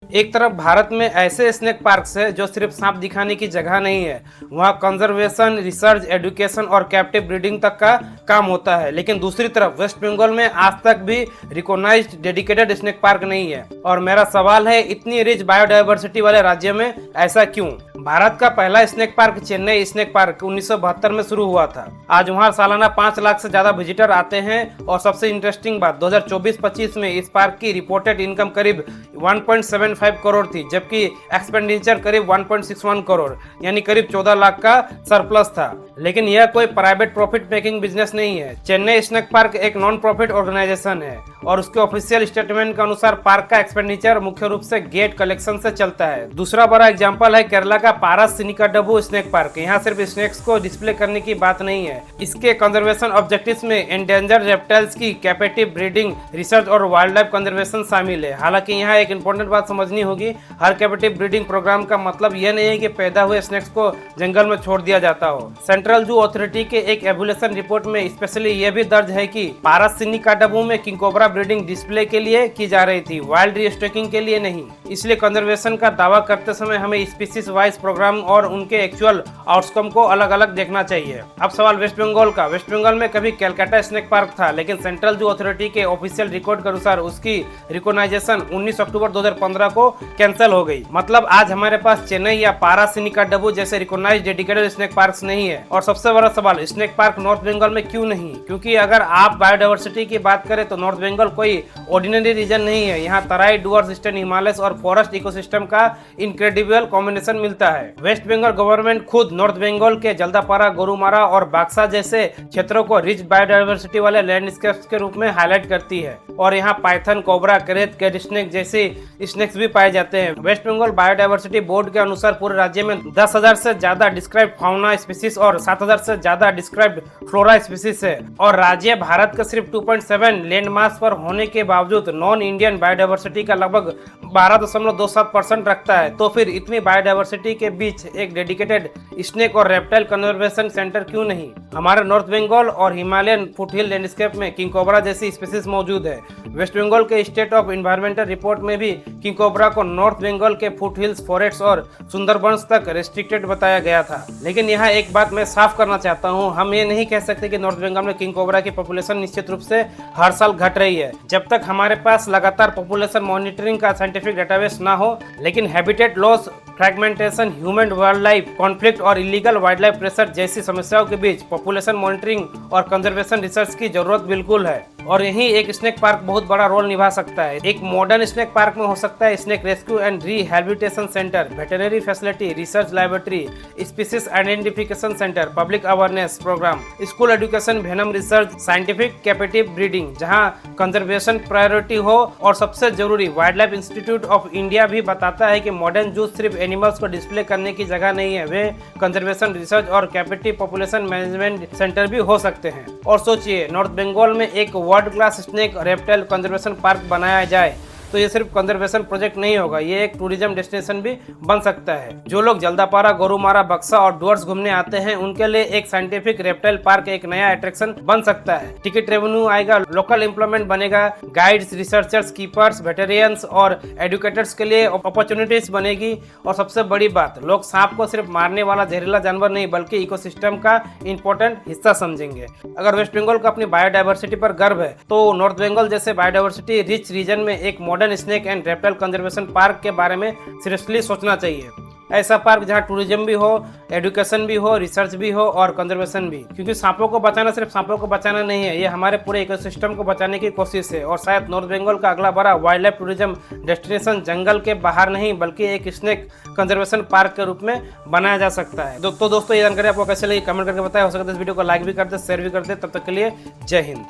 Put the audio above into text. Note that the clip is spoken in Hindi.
एक तरफ भारत में ऐसे स्नेक पार्क्स है जो सिर्फ सांप दिखाने की जगह नहीं है, वहाँ कंजर्वेशन, रिसर्च, एजुकेशन और कैप्टिव ब्रीडिंग तक का काम होता है। लेकिन दूसरी तरफ वेस्ट बंगाल में आज तक भी रिकॉग्नाइज्ड डेडिकेटेड स्नेक पार्क नहीं है। और मेरा सवाल है, इतनी रिच बायोडायवर्सिटी वाले राज्य में ऐसा क्यों? भारत का पहला snake park Chennai snake park 1972 में शुरू हुआ था। आज वहां सालाना 5 लाख से ज्यादा विजिटर आते हैं। और सबसे इंटरेस्टिंग बात, 2024-25 में इस पार्क की रिपोर्टेड इनकम करीब 1.75 करोड़ थी, जबकि एक्सपेंडिचर करीब 1.61 करोड़ यानी करीब 14 लाख का सरप्लस था। लेकिन यह कोई प्राइवेट प्रॉफिट मेकिंग बिजनेस नहीं है। चेन्नई स्नेक पार्क एक नॉन प्रॉफिट ऑर्गेनाइजेशन है और उसके ऑफिशियल स्टेटमेंट के अनुसार पार्क का एक्सपेंडिचर मुख्य रूप से गेट कलेक्शन से चलता है। दूसरा बड़ा एग्जांपल है केरला का पारस सिनिकाडबू स्नेक पार्क। यहाँ सिर्फ स्नेक्स को डिस्प्ले करने की बात नहीं है, इसके कंजर्वेशन ऑब्जेक्टिव्स में एंडेंजर्ड रेप्टाइल्स की कैपेटिव ब्रीडिंग, रिसर्च और वाइल्ड लाइफ कंजर्वेशन शामिल है। हालांकि यहाँ एक इंपॉर्टेंट बात समझनी होगी, हर कैपेटिव ब्रीडिंग प्रोग्राम का मतलब यह नहीं है कि पैदा हुए स्नेक्स को जंगल में छोड़ दिया जाता हो। सेंट्रल जू अथॉरिटी के एक एवोल्यूशन रिपोर्ट में स्पेशली यह भी दर्ज है कि पारस सिनिकाडबू में किंग कोबरा ब्रीडिंग डिस्प्ले के लिए की जा रही थी, वाइल्ड रीस्टॉकिंग के लिए नहीं। इसलिए कंजर्वेशन का दावा करते समय हमें स्पीसीज वाइज प्रोग्राम और उनके एक्चुअल आउटकम को अलग अलग देखना चाहिए। अब सवाल वेस्ट बंगाल का। वेस्ट बंगाल में कभी कैलकाटा स्नेक पार्क था, लेकिन सेंट्रल जू अथॉरिटी के ऑफिशियल रिकॉर्ड के अनुसार उसकी रिकॉग्नाइजेशन 19 अक्टूबर 2015 को कैंसिल हो गई। मतलब आज हमारे पास चेन्नई या पारस सिनिकाडबू जैसे रिकॉग्नाइज्ड डेडिकेटेड स्नेक पार्क्स नहीं है। और सबसे बड़ा सवाल, स्नेक पार्क नॉर्थ बंगाल में क्यों नहीं? क्योंकि अगर आप बायोडायवर्सिटी की बात करें तो नॉर्थ बंगाल कोई ऑर्डिनरी रीजन नहीं है। यहाँ तराई, डुअर्स, ईस्टर्न हिमालयस और फॉरेस्ट इकोसिस्टम का इनक्रेडिबल कॉम्बिनेशन मिलता है। वेस्ट बंगाल गवर्नमेंट खुद नॉर्थ बंगाल के जल्दापारा, गोरुमारा और बाक्सा जैसे क्षेत्रों को रिच बायोडायवर्सिटी वाले लैंडस्केप्स के रूप में हाईलाइट करती है। और यहाँ python, cobra, krait, cat snake जैसे स्नेक्स भी पाए जाते हैं। वेस्ट बंगाल बायोडायवर्सिटी बोर्ड के अनुसार पूरे राज्य में 10,000 से ज्यादा डिस्क्राइब्ड फाउना स्पीसीज और 7,000 से ज्यादा डिस्क्राइब्ड फ्लोरा स्पीसीज है। और राज्य भारत का सिर्फ 2.7 लैंड मास पर होने के बावजूद नॉन इंडियन बायोडायवर्सिटी का लगभग 12.27% रखता है। तो फिर इतनी बायोडायवर्सिटी के बीच एक डेडिकेटेड स्नेक और रेप्टाइल कंजर्वेशन सेंटर क्यों नहीं? हमारे नॉर्थ बंगाल और हिमालयन फुटहिल लैंडस्केप में किंग कोबरा जैसी स्पीसीज मौजूद है। वेस्ट बंगाल के स्टेट ऑफ एनवायरमेंटल रिपोर्ट में भी किंग कोबरा को नॉर्थ बंगाल के फुटहिल्स, फॉरेस्ट और सुंदरबंस तक रेस्ट्रिक्टेड बताया गया था। लेकिन यहाँ एक बात मैं साफ करना चाहता हूँ, हम ये नहीं कह सकते कि नॉर्थ बंगाल में किंग कोबरा की पॉपुलेशन निश्चित रूप से हर साल घट रही है, जब तक हमारे पास लगातार पॉपुलेशन मॉनिटरिंग का साइंटिफिक डेटाबेस ना हो। लेकिन habitat loss, fragmentation, human wild life conflict और इलीगल वाइल्ड लाइफ प्रेशर जैसी समस्याओं के बीच पॉपुलेशन मॉनिटरिंग और कंजर्वेशन रिसर्च की जरूरत बिल्कुल है। और यही एक स्नेक पार्क बहुत बड़ा रोल निभा सकता है। एक मॉडर्न स्नेक पार्क में हो सकता है snake rescue and rehabilitation centre, veterinary facility, research laboratory, species identification centre, public awareness programme, school education, venom research, scientific captive breeding जहां कंजर्वेशन प्रायोरिटी हो। और सबसे जरूरी, wildlife institute of India भी बताता है कि मॉडर्न जू सिर्फ एनिमल्स को डिस्प्ले करने की जगह नहीं है, वे कंजर्वेशन, रिसर्च और कैपेटिव पॉपुलेशन मैनेजमेंट सेंटर भी हो सकते हैं। और सोचिए, नॉर्थ बंगाल में एक world class snake reptile conservation park बनाया जाए तो ये सिर्फ कंजर्वेशन प्रोजेक्ट नहीं होगा, ये एक टूरिज्म डेस्टिनेशन भी बन सकता है। जो लोग जल्दापारा, गोरुमारा, बक्सा और डुअर्स घूमने आते हैं उनके लिए एक साइंटिफिक रेप्टाइल पार्क एक नया अट्रैक्शन बन सकता है। टिकट रेवेन्यू आएगा, लोकल एम्प्लॉयमेंट बनेगा, गाइड्स, रिसर्चर्स, कीपर्स, वेटेरियंस और एडुकेटर्स के लिए अपॉर्चुनिटीज बनेगी। और सबसे बड़ी बात, लोग सांप को सिर्फ मारने वाला जहरीला जानवर नहीं बल्कि इकोसिस्टम का इंपॉर्टेंट हिस्सा समझेंगे। अगर वेस्ट बंगाल को अपनी बायोडायवर्सिटी पर गर्व है तो नॉर्थ बंगाल जैसे बायोडायवर्सिटी रिच रीजन में एक modern snake and reptile conservation park के बारे में सीरियसली सोचना चाहिए। ऐसा पार्क जहां टूरिज्म भी हो, एजुकेशन भी हो, रिसर्च भी हो और कंजर्वेशन भी। क्योंकि सांपों को बचाना सिर्फ सांपों को बचाना नहीं है, ये हमारे पूरे इकोसिस्टम को बचाने की कोशिश है। और शायद नॉर्थ बंगाल का अगला बड़ा वाइल्ड लाइफ टूरिज्म डेस्टिनेशन जंगल के बाहर नहीं बल्कि एक स्नेक कंजर्वेशन पार्क के रूप में बनाया जा सकता है। तो दोस्तों, ये जानकारी आपको कैसे लगी कमेंट करके बताएं। हो सकता है इस वीडियो को लाइक भी कर दे, शेयर भी कर दे। तब तक के लिए जय हिंद।